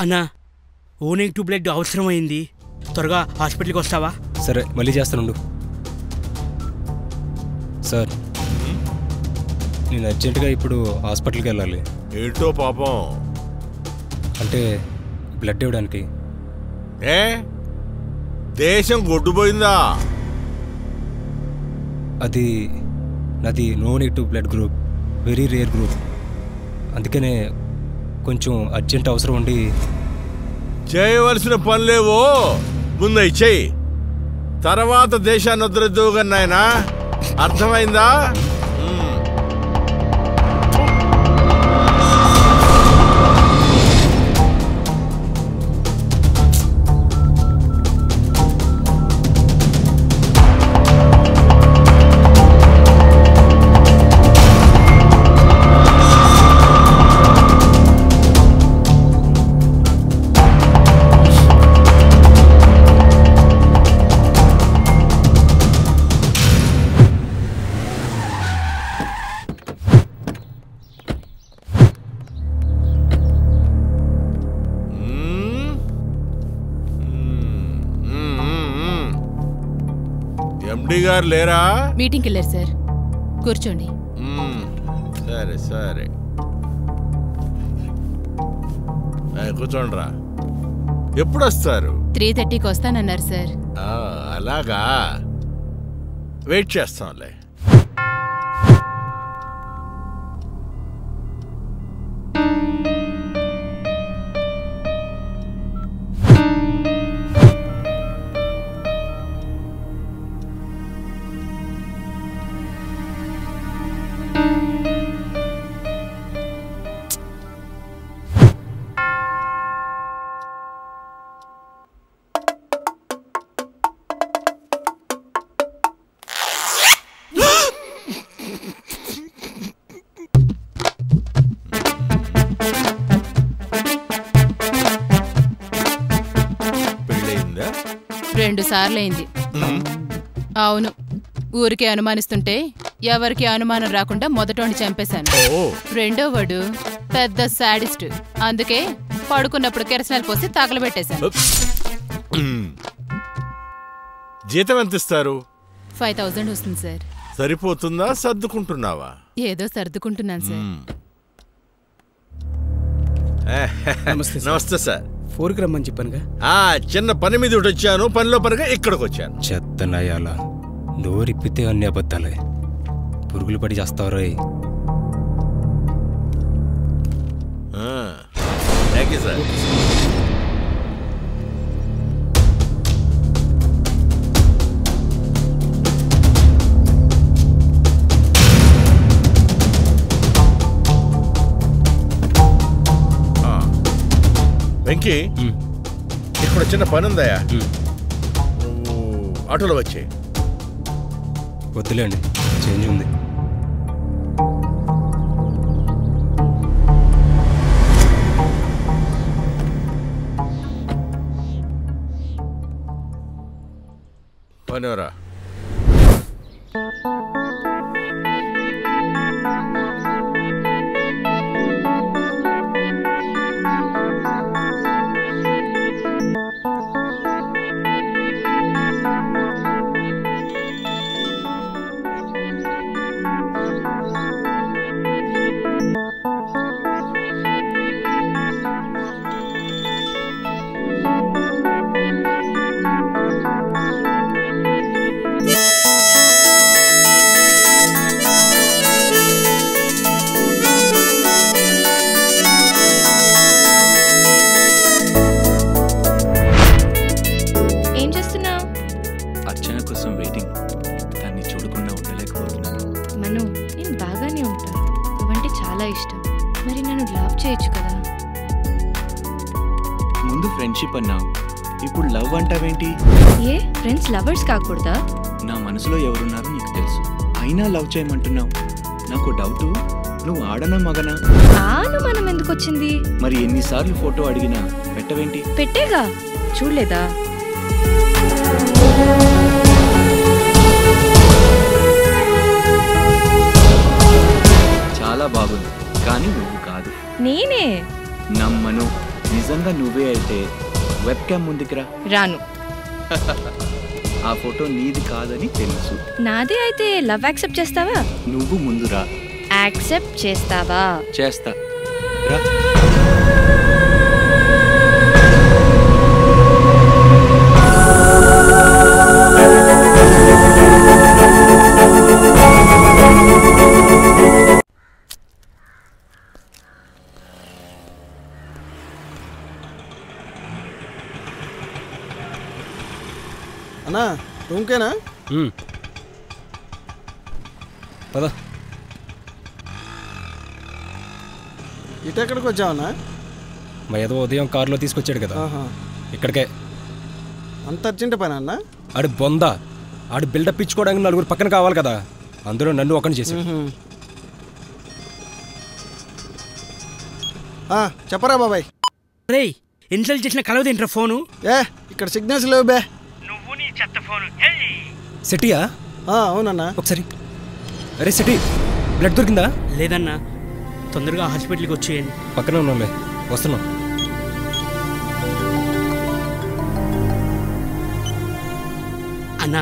అన్నా O negative blood అవసరమైంది, త్వరగా హాస్పిటల్కి వస్తావా? సరే మళ్ళీ చేస్తానుండు. సార్ నేను అర్జెంటుగా ఇప్పుడు హాస్పిటల్కి వెళ్ళాలి. ఏంటో పాపం? అంటే బ్లడ్ ఇవ్వడానికి. ఏ దేశం గొడ్డుపోయిందా? అది నాది నో negative blood group, very rare group. అందుకనే కొంచెం అర్జెంట్ అవసరం ఉండి. చేయవలసిన పనులేవో ముందు చెయ్యి, తర్వాత దేశాన్ని వద్దరద్దు నాయనా, అర్థమైందా? ఎండి గారు లేరా? మీటింగ్కి వెళ్ళారు సార్, కూర్చోండి. సరే సరే కూర్చోండి రా. ఎప్పుడు వస్తారు? 3:30కి వస్తానన్నారు సార్. అలాగా, వెయిట్ చేస్తాంలే. పెళ్ళయిందా? 2 సార్లైంది. అవును, ఊరికే అనుమానిస్తుంటే ఎవరికి అనుమానం రాకుండా మొదటోని చంపేశాను. రెండోవాడు పెద్ద శాడిస్ట్, అందుకే పడుకున్నప్పుడు కెరసనాలు పోసి తగలబెట్టేశాను. జీతం ఎంత ఇస్తారు? 5000 వస్తుంది సార్. సరిపోతుందా, సర్దుకుంటున్నావా? ఏదో సర్దుకుంటున్నాను సార్. నమస్తే సార్. 4కి రమ్మని చెప్పానుగా. చిన్న పని మీద వచ్చాను, పనిలో పనిగా ఇక్కడికి వచ్చాను. చెత్త నయాల నోరిప్పితే అన్ని అబద్ధాలే, పురుగులు పడి చేస్తావు. Thank you sir. వెంకీ, ఇక్కడ చిన్న పని ఉందయా, ఆటోలో వచ్చే. వద్దులేండి, చేంజ్ ఉంది. పనివరా. ముందు ఫ్రెండ్షిప్ అన్నావు, ఇప్పుడు లవ్ అంటావేంటి? ఏ ఫ్రెండ్స్ లవర్స్ కాకూడదా? నా మనసులో ఎవరున్నారో నీకు తెలుసు, అయినా లవ్ చేయమంటున్నావు. నాకు డౌట్, నువ్వు ఆడనా మగనా? మనం ఎందుకు వచ్చింది? మరి ఎన్నిసార్లు ఫోటో అడిగినా పెట్టవేంటి? పెట్టేగా, చూడలేదా? చాలా బాగుంది, కానీ నువ్వు కాదు. నేనే. నమ్మను. నిజంగా నువ్వే అయితే వెబ్ క్యామ్ ముందుకు రా. రాను. ఆ ఫోటో నీది కాదని తెలుసు. నాదే అయితే లవ్ యాక్సెప్ట్ చేస్తావా? నువ్వు ముందు రా. యాక్సెప్ట్ చేస్తావా? చేస్తా రా. అన్నా రూమ్కేనా? పద. ఇటు ఎక్కడికి వచ్చావన్నా? మా ఏదో ఉదయం కారులో తీసుకొచ్చాడు కదా, ఇక్కడికే. అంత అర్జెంట్ పని అన్న? ఆడి బొంద, ఆడి బిల్డప్ ఇచ్చుకోవడానికి నలుగురు పక్కన కావాలి కదా, అందులో నన్ను ఒకని చేశాడు. చెప్పరా బాబాయ్. రే ఇన్సల్ట్ చేసిన కలవదేంట్రా ఫోను? ఇక్కడ సిగ్నల్స్ లేవు బే. నువ్వు నీ చెత్త ఫోను. సిటీయా? అవునన్నా. ఒకసారి. అరే సిటీ, బ్లడ్ దొరికిందా? లేదన్నా, తొందరగా హాస్పిటల్కి వచ్చేయండి. పక్కనే ఉన్నాంలే, వస్తున్నాం. అన్నా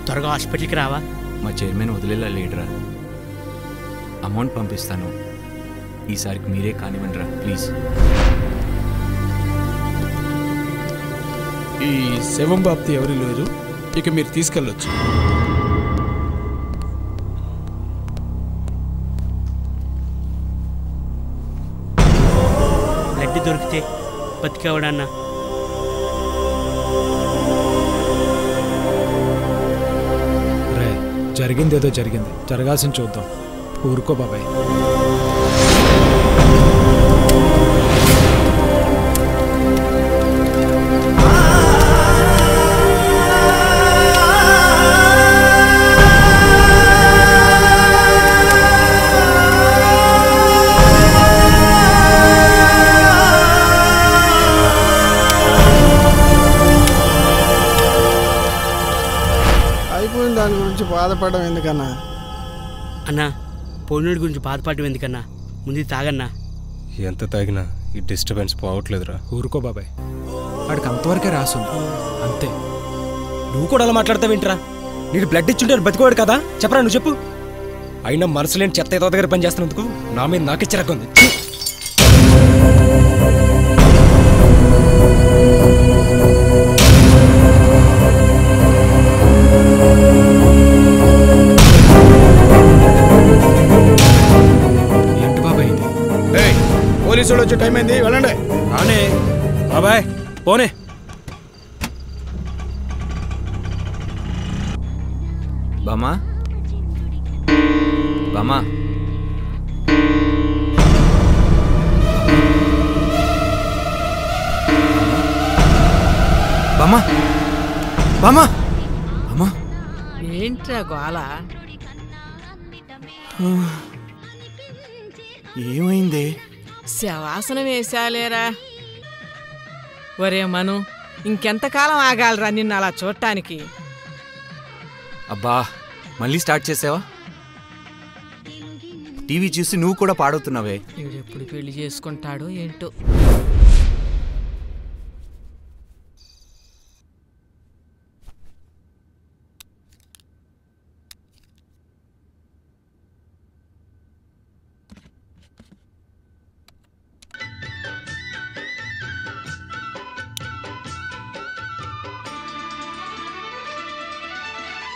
త్వరగా హాస్పిటల్కి రావా? మా చైర్మన్ వదిలేలా లేడరా. అమౌంట్ పంపిస్తాను, ఈసారికి మీరే కానివ్వండిరా ప్లీజ్. ఈ శవం బాప్తి ఎవరు లేరు, ఇక మీరు తీసుకెళ్ళొచ్చు. బ్లడ్ దొరికితే బతికేవాడన్నా. రే జరిగిందేదో జరిగింది, జరగాల్సింది చూద్దాం. ఊరుకో బాబాయ్. దాని గురించి బాధపడడం ఎందుకన్నా? అన్నా పోయినోడి గురించి బాధపడడం ఎందుకన్నా? ముందు తాగన్నా. ఎంత తాగినా ఈ డిస్టర్బెన్స్ పోవట్లేదురా. ఊరుకో బాబాయ్, వాడికి అంతవరకే రాసుంది అంతే. నువ్వు కూడా అలా మాట్లాడతావేంట్రా? నీకు బ్లడ్ ఇచ్చుంటే బతికోవాడు కదా, చెప్పరా నువ్వు చెప్పు. అయినా మనసు లేని చెత్త ఏదో దగ్గర పని చేస్తున్నందుకు నా మీద నాకే చిరకుంది. ఏంటి బాబాయ్ ఇది? పోలీసులు వచ్చే టైం అయింది, వెళ్ళండి. రానే బాబాయ్, పోనే. బామా, బామా, బామా, బామా, బామా. ఏంట్రా గోళ? ఏమైంది? శవాసనం వేసాలేరా. ఒరే మను, ఇంకెంతకాలం ఆగాలరా నిన్ను అలా చూడటానికి? అబ్బా, మళ్ళీ స్టార్ట్ చేసావా? టీవీ చూసి నువ్వు కూడా పాడవుతున్నావే. వీడెప్పుడు పెళ్లి చేసుకుంటాడో ఏంటో.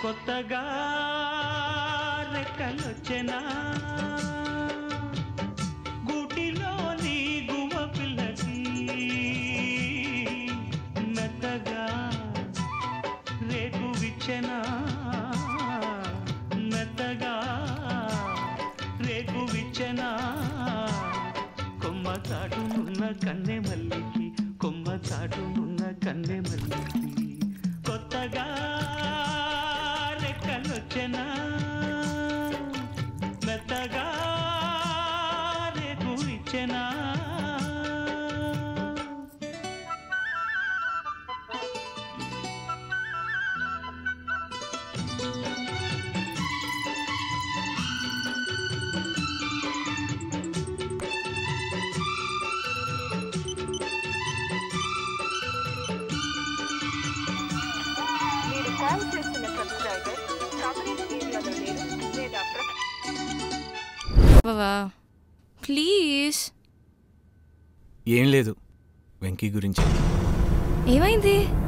కొత్తగా రెక్కలొచ్చెనా గూటిలోని గువ్వ పిల్లకి, మెత్తగా రేకు విచ్చెనా, మెత్తగా రేకు విచ్చెనా, కొమ్మ చాటునున్న కన్నె మల్లికి, కొమ్మ చాటునున్న కన్నె మల్లికి, కొత్తగా రెక్కలొచ్చెనా మెత్తగా రేకు ఇచ్చెనా. ప్లీజ్. ఏం లేదు వెంకీ గురించి. ఏమైంది?